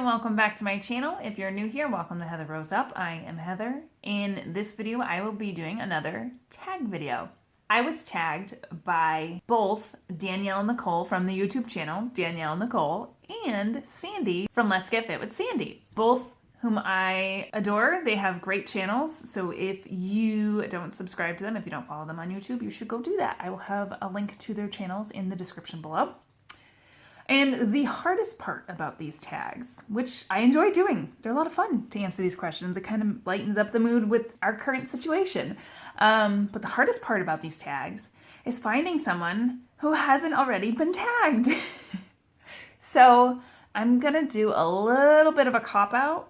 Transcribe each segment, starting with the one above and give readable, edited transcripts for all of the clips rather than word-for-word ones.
and welcome back to my channel. If you're new here, welcome to Heather Rose Up. I am Heather. In this video, I will be doing another tag video. I was tagged by both Danielle Nichole from the YouTube channel, Danielle Nichole, and Sandy from Let's Get Fit with Sandy. Both whom I adore. They have great channels, so if you don't subscribe to them, if you don't follow them on YouTube, you should go do that. I will have a link to their channels in the description below. And the hardest part about these tags, which I enjoy doing, they're a lot of fun to answer these questions. It kind of lightens up the mood with our current situation. But the hardest part about these tags is finding someone who hasn't already been tagged. So I'm going to do a little bit of a cop-out.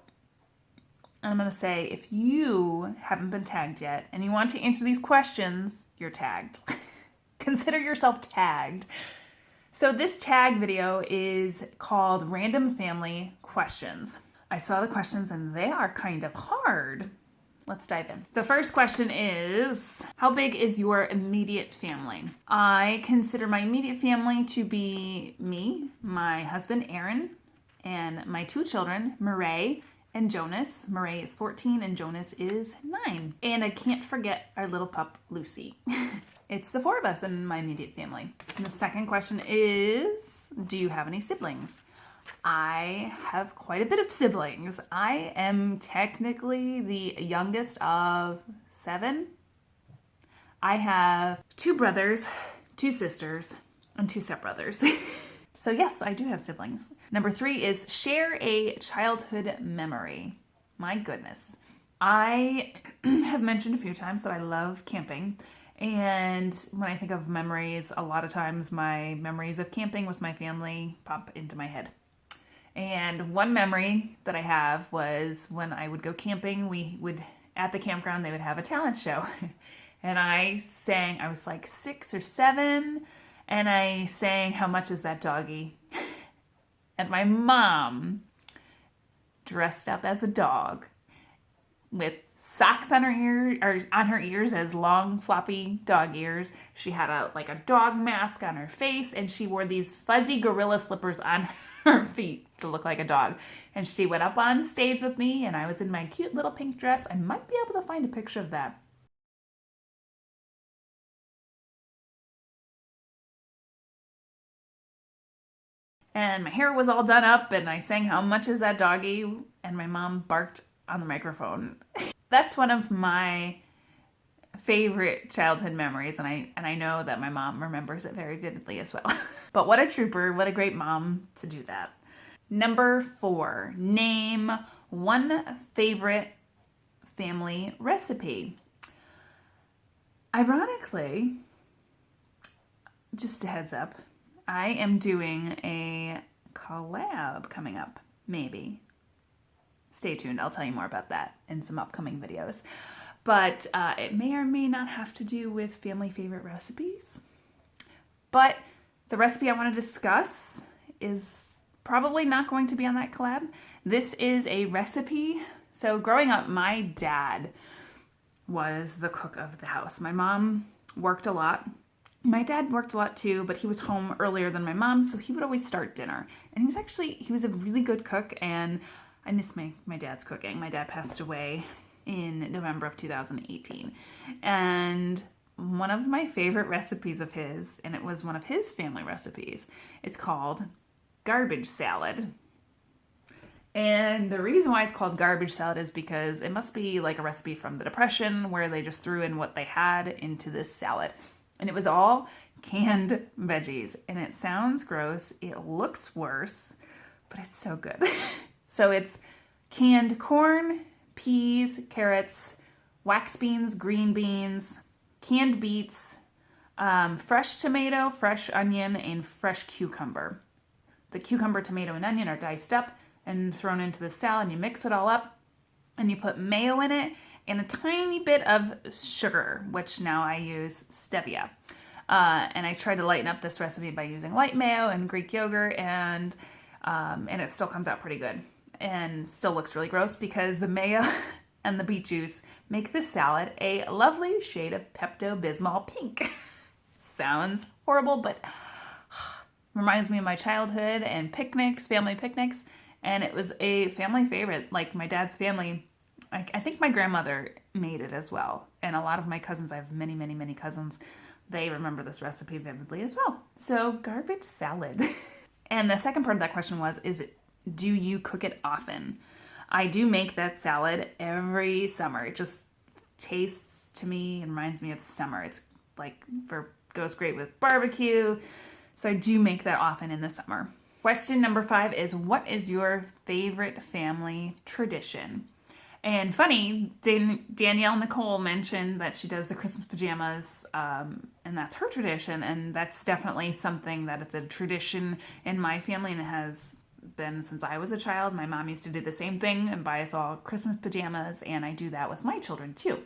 I'm going to say, if you haven't been tagged yet and you want to answer these questions, you're tagged. Consider yourself tagged. So this tag video is called Random Family Questions. I saw the questions and they are kind of hard. Let's dive in. The first question is, how big is your immediate family? I consider my immediate family to be me, my husband Aaron, and my two children, Murray and Jonas. Murray is 14 and Jonas is 9. And I can't forget our little pup, Lucy. It's the 4 of us in my immediate family. And the second question is, do you have any siblings? I have quite a bit of siblings. I am technically the youngest of 7. I have 2 brothers, 2 sisters, and 2 stepbrothers. So yes, I do have siblings. Number 3 is share a childhood memory. My goodness. I have mentioned a few times that I love camping. And when I think of memories, a lot of times my memories of camping with my family pop into my head. And one memory that I have was when I would go camping, at the campground, they would have a talent show. And I sang, I was like 6 or 7, and I sang "How Much Is That Doggy?" And my mom dressed up as a dog with socks on her ears as long floppy dog ears. She had a dog mask on her face, and she wore these fuzzy gorilla slippers on her feet to look like a dog. And she went up on stage with me, and I was in my cute little pink dress. I might be able to find a picture of that. And my hair was all done up, and I sang "How Much Is That Doggy?" and my mom barked on the microphone. That's one of my favorite childhood memories, and I know that my mom remembers it very vividly as well. But what a trooper, what a great mom to do that. Number 4, name one favorite family recipe. Ironically, just a heads up, I am doing a collab coming up, maybe. Stay tuned, I'll tell you more about that in some upcoming videos. But it may or may not have to do with family favorite recipes. But the recipe I want to discuss is probably not going to be on that collab. This is a recipe. So growing up, my dad was the cook of the house. My mom worked a lot. My dad worked a lot too, but he was home earlier than my mom, so he would always start dinner. And he was a really good cook, and I miss my dad's cooking. My dad passed away in November of 2018. And one of my favorite recipes of his, and it was one of his family recipes, it's called garbage salad. And the reason why it's called garbage salad is because it must be like a recipe from the Depression where they just threw in what they had into this salad. And it was all canned veggies. And it sounds gross. It looks worse, but it's so good. So it's canned corn, peas, carrots, wax beans, green beans, canned beets, fresh tomato, fresh onion, and fresh cucumber. The cucumber, tomato, and onion are diced up and thrown into the salad. You mix it all up, and you put mayo in it and a tiny bit of sugar, which now I use stevia. And I tried to lighten up this recipe by using light mayo and Greek yogurt, and it still comes out pretty good. And still looks really gross because the mayo and the beet juice make this salad a lovely shade of Pepto-Bismol pink. Sounds horrible, but reminds me of my childhood and picnics, family picnics, and it was a family favorite. Like my dad's family, I think my grandmother made it as well. And a lot of my cousins, I have many, many, many cousins, they remember this recipe vividly as well. So garbage salad. And the second part of that question was, do you cook it often? I do make that salad every summer. It just tastes to me and reminds me of summer. It's like goes great with barbecue. So I do make that often in the summer. Question number 5 is, what is your favorite family tradition? And funny, Danielle Nichole mentioned that she does the Christmas pajamas, and that's her tradition. And that's definitely something that it's a tradition in my family, and it has been since I was a child. My mom used to do the same thing and buy us all Christmas pajamas, and I do that with my children too.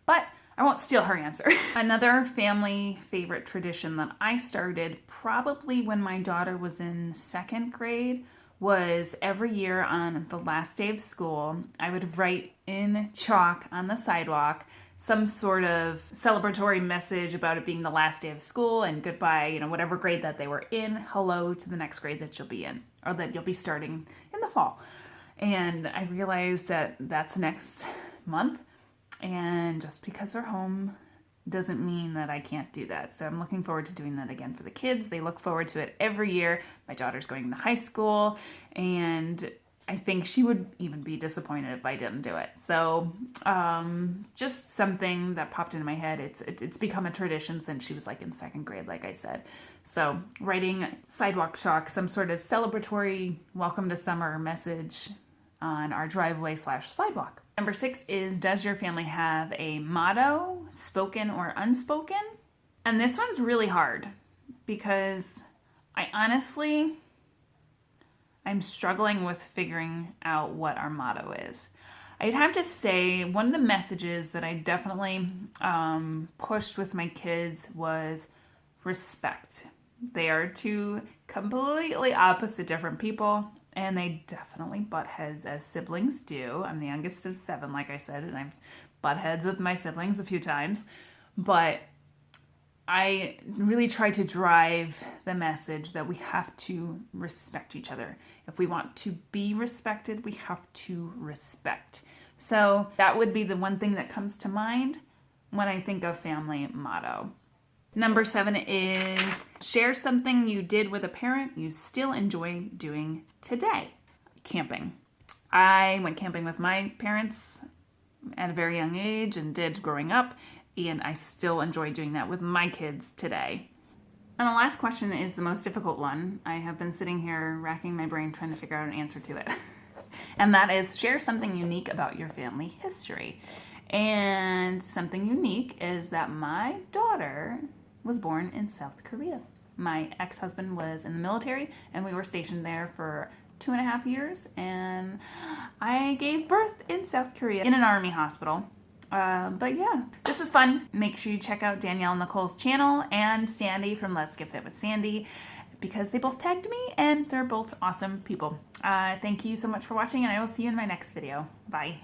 But I won't steal her answer. Another family favorite tradition that I started probably when my daughter was in 2nd grade was every year on the last day of school, I would write in chalk on the sidewalk some sort of celebratory message about it being the last day of school and goodbye, whatever grade that they were in, hello to the next grade that you'll be in, or that you'll be starting in the fall. And I realized that that's next month. And just because they're home doesn't mean that I can't do that. So I'm looking forward to doing that again for the kids. They look forward to it every year. My daughter's going to high school, and I think she would even be disappointed if I didn't do it. So just something that popped into my head. It's become a tradition since she was like in 2nd grade, like I said. So writing sidewalk chalk, some sort of celebratory welcome to summer message on our driveway / sidewalk. Number 6 is, does your family have a motto, spoken or unspoken? And this one's really hard because I'm struggling with figuring out what our motto is. I'd have to say one of the messages that I definitely pushed with my kids was respect. They are two completely opposite different people, and they definitely butt heads as siblings do. I'm the youngest of 7, like I said, and I've butt heads with my siblings a few times. But I really try to drive the message that we have to respect each other. If we want to be respected, we have to respect. So that would be the one thing that comes to mind when I think of family motto. Number 7 is, share something you did with a parent you still enjoy doing today. Camping. I went camping with my parents at a very young age and did growing up, and I still enjoy doing that with my kids today. And the last question is the most difficult one. I have been sitting here racking my brain trying to figure out an answer to it. And that is, share something unique about your family history. And something unique is that my daughter was born in South Korea. My ex-husband was in the military, and we were stationed there for 2.5 years, and I gave birth in South Korea in an army hospital. But yeah, this was fun. Make sure you check out Danielle Nichole's channel and Sandy from Let's Get Fit with Sandy, because they both tagged me and they're both awesome people. Thank you so much for watching, and I will see you in my next video. Bye.